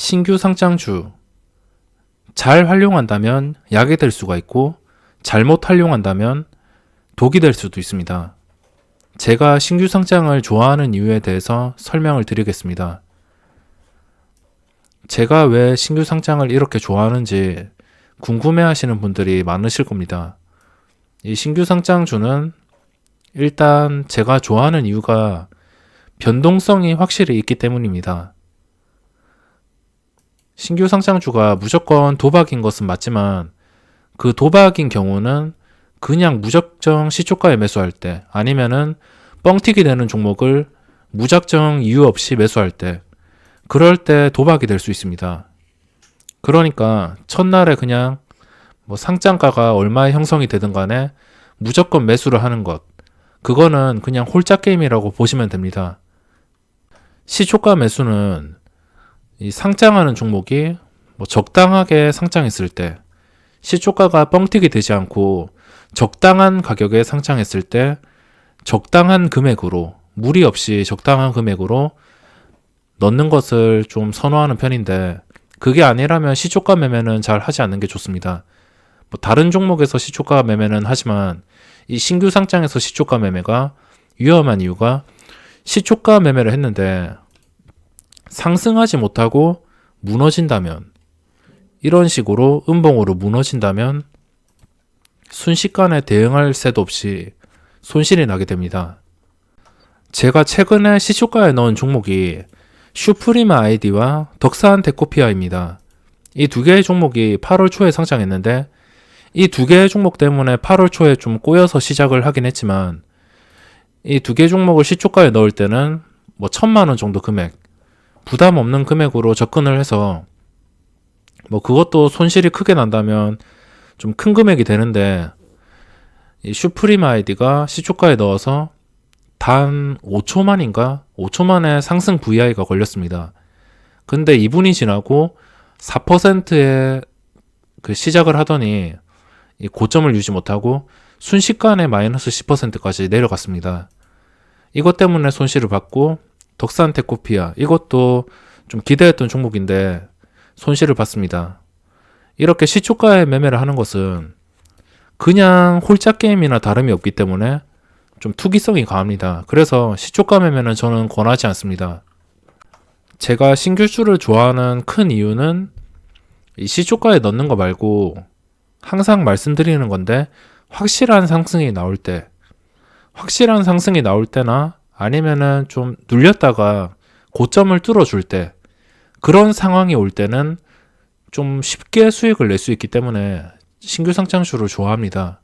신규 상장주, 잘 활용한다면 약이 될 수가 있고 잘못 활용한다면 독이 될 수도 있습니다. 제가 신규 상장을 좋아하는 이유에 대해서 설명을 드리겠습니다. 제가 왜 신규 상장을 이렇게 좋아하는지 궁금해 하시는 분들이 많으실 겁니다. 이 신규 상장주는 일단 제가 좋아하는 이유가 변동성이 확실히 있기 때문입니다. 신규 상장주가 무조건 도박인 것은 맞지만 그 도박인 경우는 그냥 무작정 시초가에 매수할 때 아니면은 뻥튀기 되는 종목을 무작정 이유 없이 매수할 때 그럴 때 도박이 될 수 있습니다. 그러니까 첫날에 그냥 상장가가 얼마에 형성이 되든 간에 무조건 매수를 하는 것 그거는 그냥 홀짝 게임이라고 보시면 됩니다. 시초가 매수는 이 상장하는 종목이 적당하게 상장했을 때 시초가가 뻥튀기 되지 않고 적당한 가격에 상장했을 때 적당한 금액으로 무리 없이 적당한 금액으로 넣는 것을 좀 선호하는 편인데 그게 아니라면 시초가 매매는 잘 하지 않는 게 좋습니다. 다른 종목에서 시초가 매매는 하지만 이 신규 상장에서 시초가 매매가 위험한 이유가 시초가 매매를 했는데 상승하지 못하고 무너진다면 이런 식으로 음봉으로 무너진다면 순식간에 대응할 새도 없이 손실이 나게 됩니다. 제가 최근에 시초가에 넣은 종목이 슈프리마 아이디와 덕산 데코피아입니다. 이 두 개의 종목이 8월 초에 상장했는데 이 두 개의 종목 때문에 8월 초에 좀 꼬여서 시작을 하긴 했지만 이 두 개의 종목을 시초가에 넣을 때는 1,000만 원 정도 금액 부담 없는 금액으로 접근을 해서 그것도 손실이 크게 난다면 좀 큰 금액이 되는데 이 슈프리마 아이디가 시초가에 넣어서 단 5초만인가? 5초만에 상승 VI가 걸렸습니다. 근데 2분이 지나고 4%의 시작을 하더니 이 고점을 유지 못하고 순식간에 마이너스 10%까지 내려갔습니다. 이것 때문에 손실을 받고 덕산 데코피아 이것도 좀 기대했던 종목인데 손실을 받습니다. 이렇게 시초가에 매매를 하는 것은 그냥 홀짝 게임이나 다름이 없기 때문에 좀 투기성이 강합니다. 그래서 시초가 매매는 저는 권하지 않습니다. 제가 신규주를 좋아하는 큰 이유는 이 시초가에 넣는 거 말고 항상 말씀드리는 건데 확실한 상승이 나올 때나 아니면은 좀 눌렸다가 고점을 뚫어줄 때 그런 상황이 올 때는 좀 쉽게 수익을 낼 수 있기 때문에 신규 상장주를 좋아합니다.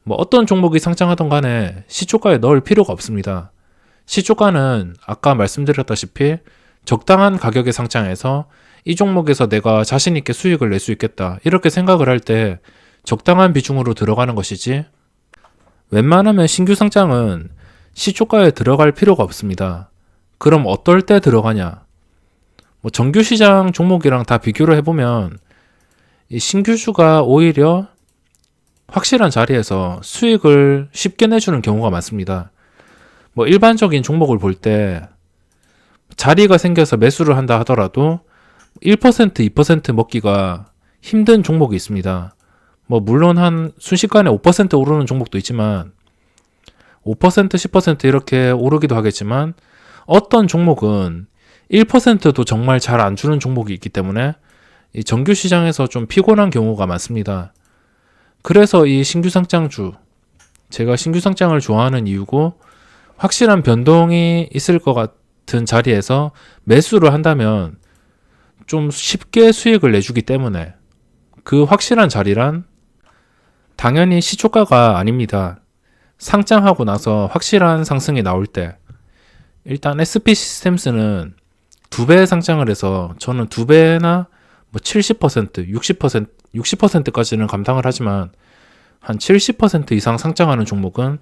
어떤 종목이 상장하던 간에 시초가에 넣을 필요가 없습니다. 시초가는 아까 말씀드렸다시피 적당한 가격에 상장해서 이 종목에서 내가 자신 있게 수익을 낼 수 있겠다 이렇게 생각을 할 때 적당한 비중으로 들어가는 것이지 웬만하면 신규 상장은 시초가에 들어갈 필요가 없습니다. 그럼 어떨 때 들어가냐? 정규시장 종목이랑 다 비교를 해보면 이 신규주가 오히려 확실한 자리에서 수익을 쉽게 내주는 경우가 많습니다. 일반적인 종목을 볼 때 자리가 생겨서 매수를 한다 하더라도 1%, 2% 먹기가 힘든 종목이 있습니다. 물론 한 순식간에 5% 오르는 종목도 있지만 5%, 10% 이렇게 오르기도 하겠지만 어떤 종목은 1%도 정말 잘 안 주는 종목이 있기 때문에 이 정규 시장에서 좀 피곤한 경우가 많습니다. 그래서 이 신규 상장주, 제가 신규 상장을 좋아하는 이유고 확실한 변동이 있을 것 같은 자리에서 매수를 한다면 좀 쉽게 수익을 내주기 때문에 그 확실한 자리란 당연히 시초가가 아닙니다. 상장하고 나서 확실한 상승이 나올 때 일단 SP 시스템스는 2배 상장을 해서 저는 2배나 70%, 60%까지는 감당을 하지만 한 70% 이상 상장하는 종목은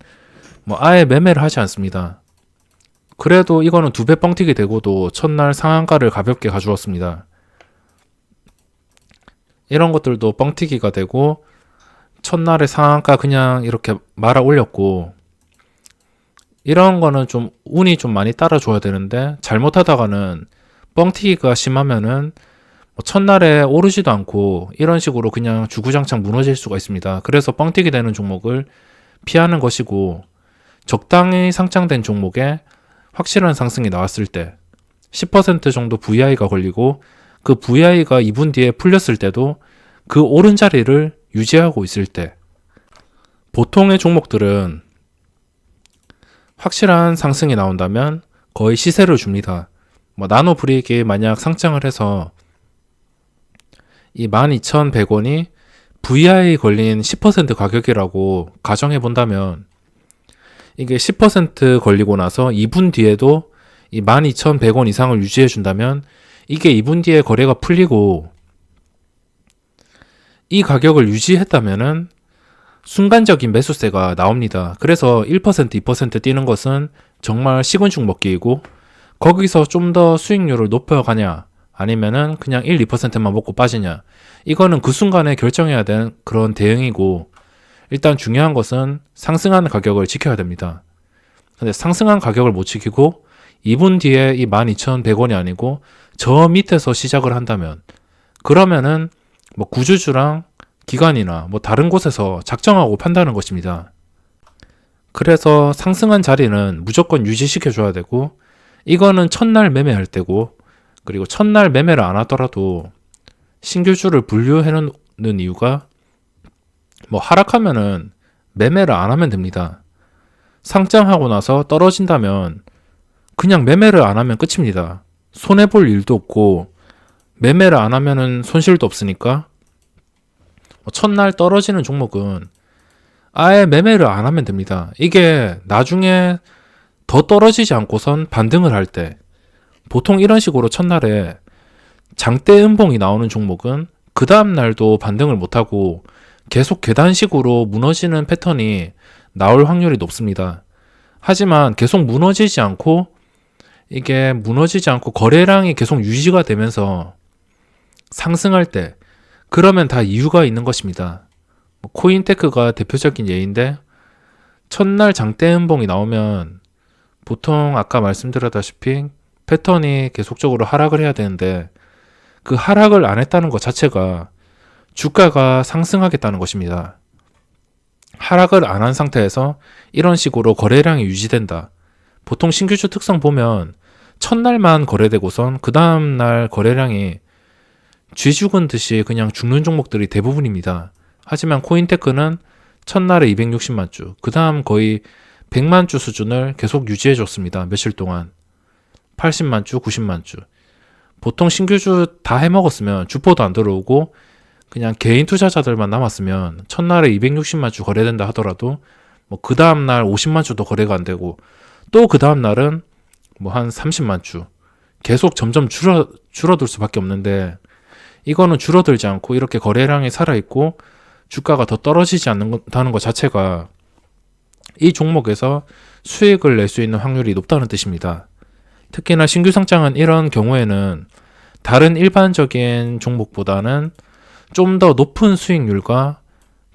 아예 매매를 하지 않습니다. 그래도 이거는 2배 뻥튀기 되고도 첫날 상한가를 가볍게 가주었습니다. 이런 것들도 뻥튀기가 되고 첫날에 상한가 그냥 이렇게 말아 올렸고 이런 거는 좀 운이 좀 많이 따라줘야 되는데 잘못하다가는 뻥튀기가 심하면은 첫날에 오르지도 않고 이런 식으로 그냥 주구장창 무너질 수가 있습니다. 그래서 뻥튀기 되는 종목을 피하는 것이고, 적당히 상장된 종목에 확실한 상승이 나왔을 때 10% 정도 VI가 걸리고, 그 VI가 2분 뒤에 풀렸을 때도 그 오른 자리를 유지하고 있을 때, 보통의 종목들은 확실한 상승이 나온다면 거의 시세를 줍니다. 나노 브릭이 만약 상장을 해서 이 12,100원이 VI 걸린 10% 가격이라고 가정해 본다면, 이게 10% 걸리고 나서 2분 뒤에도 이 12,100원 이상을 유지해 준다면, 이게 2분 뒤에 거래가 풀리고 이 가격을 유지했다면은 순간적인 매수세가 나옵니다. 그래서 1%, 2% 뛰는 것은 정말 식은 죽 먹기이고, 거기서 좀 더 수익률을 높여가냐 아니면은 그냥 1, 2%만 먹고 빠지냐, 이거는 그 순간에 결정해야 되는 그런 대응이고, 일단 중요한 것은 상승하는 가격을 지켜야 됩니다. 근데 상승한 가격을 못 지키고 2분 뒤에 이 12,100원이 아니고 저 밑에서 시작을 한다면, 그러면은 구주주랑 기관이나 다른 곳에서 작정하고 판다는 것입니다. 그래서 상승한 자리는 무조건 유지시켜 줘야 되고, 이거는 첫날 매매할 때고, 그리고 첫날 매매를 안 하더라도 신규주를 분류해 놓는 이유가, 하락하면은 매매를 안 하면 됩니다. 상장하고 나서 떨어진다면 그냥 매매를 안 하면 끝입니다. 손해볼 일도 없고 매매를 안 하면은 손실도 없으니까, 첫날 떨어지는 종목은 아예 매매를 안 하면 됩니다. 이게 나중에 더 떨어지지 않고선 반등을 할 때, 보통 이런 식으로 첫날에 장대 음봉이 나오는 종목은 그 다음 날도 반등을 못하고 계속 계단식으로 무너지는 패턴이 나올 확률이 높습니다. 하지만 계속 무너지지 않고, 이게 무너지지 않고 거래량이 계속 유지가 되면서 상승할 때, 그러면 다 이유가 있는 것입니다. 코인테크가 대표적인 예인데, 첫날 장대 음봉이 나오면 보통 아까 말씀드렸다시피 패턴이 계속적으로 하락을 해야 되는데, 그 하락을 안 했다는 것 자체가 주가가 상승하겠다는 것입니다. 하락을 안 한 상태에서 이런 식으로 거래량이 유지된다. 보통 신규주 특성 보면 첫날만 거래되고선 그 다음날 거래량이 쥐 죽은 듯이 그냥 죽는 종목들이 대부분입니다. 하지만 코인테크는 첫날에 260만 주, 그 다음 거의 100만 주 수준을 계속 유지해 줬습니다. 며칠 동안 80만 주, 90만 주. 보통 신규주 다 해먹었으면 주포도 안 들어오고 그냥 개인 투자자들만 남았으면 첫날에 260만 주 거래된다 하더라도 그 다음날 50만 주도 거래가 안 되고, 또 그 다음날은 한 30만 주, 계속 점점 줄어들 수밖에 없는데, 이거는 줄어들지 않고 이렇게 거래량이 살아있고 주가가 더 떨어지지 않는다는 것 자체가 이 종목에서 수익을 낼 수 있는 확률이 높다는 뜻입니다. 특히나 신규 상장은 이런 경우에는 다른 일반적인 종목보다는 좀 더 높은 수익률과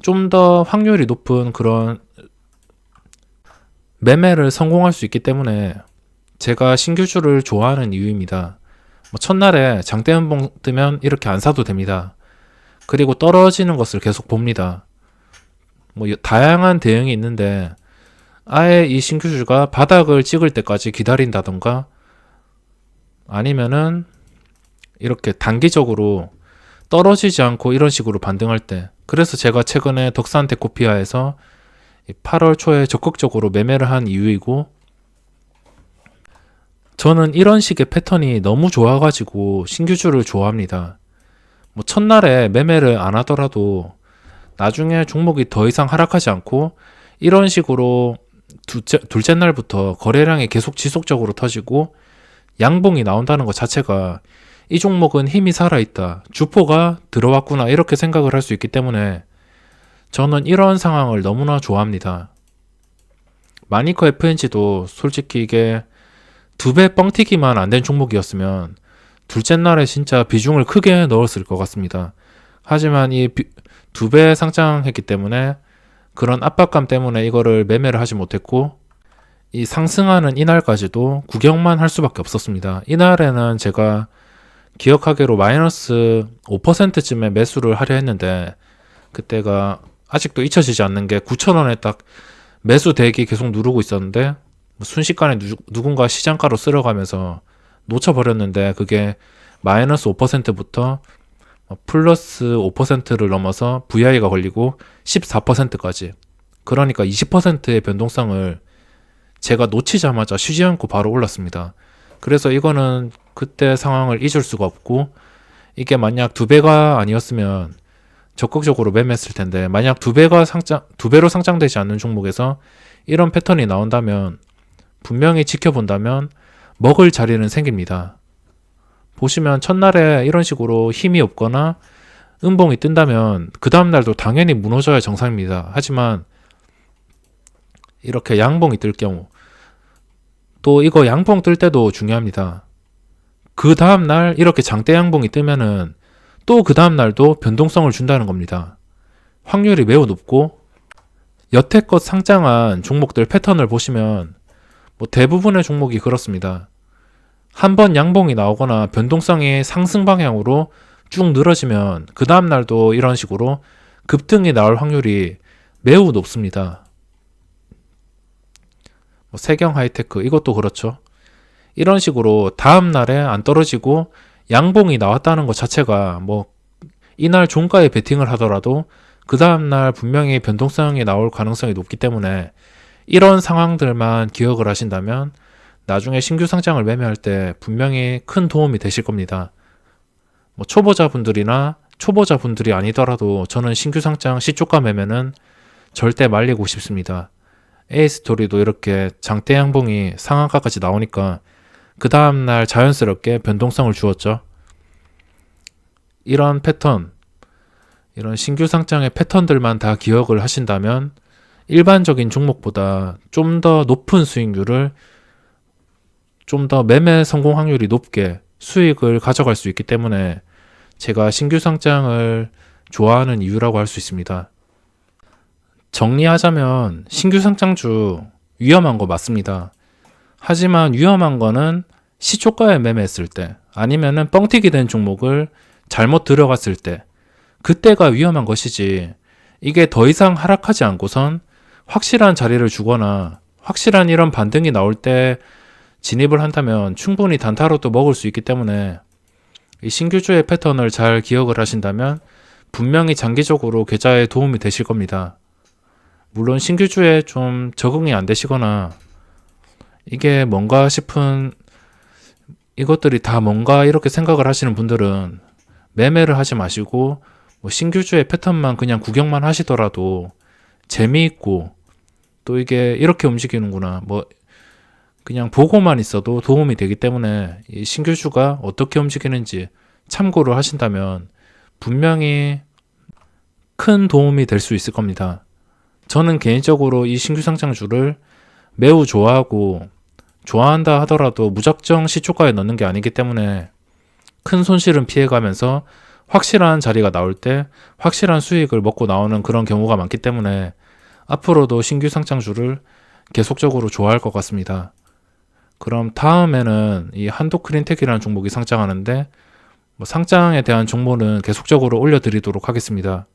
좀 더 확률이 높은 그런 매매를 성공할 수 있기 때문에 제가 신규주를 좋아하는 이유입니다. 첫날에 장대음봉 뜨면 이렇게 안 사도 됩니다. 그리고 떨어지는 것을 계속 봅니다. 다양한 대응이 있는데, 아예 이 신규주가 바닥을 찍을 때까지 기다린다던가, 아니면은 이렇게 단기적으로 떨어지지 않고 이런 식으로 반등할 때, 그래서 제가 최근에 덕산테코피아에서 8월 초에 적극적으로 매매를 한 이유이고, 저는 이런 식의 패턴이 너무 좋아가지고 신규주를 좋아합니다. 첫날에 매매를 안 하더라도 나중에 종목이 더 이상 하락하지 않고 이런 식으로 둘째 날부터 거래량이 계속 지속적으로 터지고 양봉이 나온다는 것 자체가 이 종목은 힘이 살아있다, 주포가 들어왔구나, 이렇게 생각을 할 수 있기 때문에 저는 이런 상황을 너무나 좋아합니다. 마니커 FNG도 솔직히 이게 2배 뻥튀기만 안 된 종목이었으면 둘째 날에 진짜 비중을 크게 넣었을 것 같습니다. 하지만 이 2배 상장했기 때문에 그런 압박감 때문에 이거를 매매를 하지 못했고, 이 상승하는 이날까지도 구경만 할 수밖에 없었습니다. 이날에는 제가 기억하기로 마이너스 5%쯤에 매수를 하려 했는데 그때가 아직도 잊혀지지 않는 게 9,000원에 딱 매수 대기 계속 누르고 있었는데 순식간에 누군가 시장가로 쓸어가면서 놓쳐버렸는데 그게 마이너스 5%부터 플러스 5%를 넘어서 VI가 걸리고 14%까지, 그러니까 20%의 변동성을 제가 놓치자마자 쉬지 않고 바로 올랐습니다. 그래서 이거는 그때 상황을 잊을 수가 없고, 이게 만약 2배가 아니었으면 적극적으로 매매했을 텐데, 만약 2배로 상장되지 않는 종목에서 이런 패턴이 나온다면 분명히 지켜본다면 먹을 자리는 생깁니다. 보시면 첫날에 이런 식으로 힘이 없거나 음봉이 뜬다면 그 다음날도 당연히 무너져야 정상입니다. 하지만 이렇게 양봉이 뜰 경우, 또 이거 양봉 뜰 때도 중요합니다. 그 다음날 이렇게 장대 양봉이 뜨면은 또 그 다음날도 변동성을 준다는 겁니다. 확률이 매우 높고, 여태껏 상장한 종목들 패턴을 보시면 대부분의 종목이 그렇습니다. 한번 양봉이 나오거나 변동성이 상승 방향으로 쭉 늘어지면 그 다음날도 이런 식으로 급등이 나올 확률이 매우 높습니다. 세경 하이테크 이것도 그렇죠. 이런 식으로 다음날에 안 떨어지고 양봉이 나왔다는 것 자체가 이날 종가에 베팅을 하더라도 그 다음날 분명히 변동성이 나올 가능성이 높기 때문에 이런 상황들만 기억을 하신다면 나중에 신규 상장을 매매할 때 분명히 큰 도움이 되실 겁니다. 초보자분들이 아니더라도 저는 신규 상장 시초가 매매는 절대 말리고 싶습니다. A스토리도 이렇게 장대 양봉이 상한가까지 나오니까 그 다음날 자연스럽게 변동성을 주었죠. 이런 패턴, 이런 신규 상장의 패턴들만 다 기억을 하신다면 일반적인 종목보다 좀 더 높은 수익률을, 좀 더 매매 성공 확률이 높게 수익을 가져갈 수 있기 때문에 제가 신규 상장을 좋아하는 이유라고 할 수 있습니다. 정리하자면 신규 상장주 위험한 거 맞습니다. 하지만 위험한 거는 시초가에 매매했을 때, 아니면은 뻥튀기 된 종목을 잘못 들어갔을 때, 그때가 위험한 것이지, 이게 더 이상 하락하지 않고선 확실한 자리를 주거나 확실한 이런 반등이 나올 때 진입을 한다면 충분히 단타로도 먹을 수 있기 때문에 이 신규주의 패턴을 잘 기억을 하신다면 분명히 장기적으로 계좌에 도움이 되실 겁니다. 물론 신규주에 좀 적응이 안 되시거나 이게 뭔가 싶은, 이것들이 다 뭔가 이렇게 생각을 하시는 분들은 매매를 하지 마시고 신규주의 패턴만 그냥 구경만 하시더라도 재미있고, 또 이게 이렇게 움직이는구나 그냥 보고만 있어도 도움이 되기 때문에 이 신규주가 어떻게 움직이는지 참고를 하신다면 분명히 큰 도움이 될 수 있을 겁니다. 저는 개인적으로 이 신규 상장주를 매우 좋아하고, 좋아한다 하더라도 무작정 시초가에 넣는 게 아니기 때문에 큰 손실은 피해가면서 확실한 자리가 나올 때 확실한 수익을 먹고 나오는 그런 경우가 많기 때문에 앞으로도 신규 상장주를 계속적으로 좋아할 것 같습니다. 그럼 다음에는 이 한도크린텍이라는 종목이 상장하는데 상장에 대한 정보는 계속적으로 올려드리도록 하겠습니다.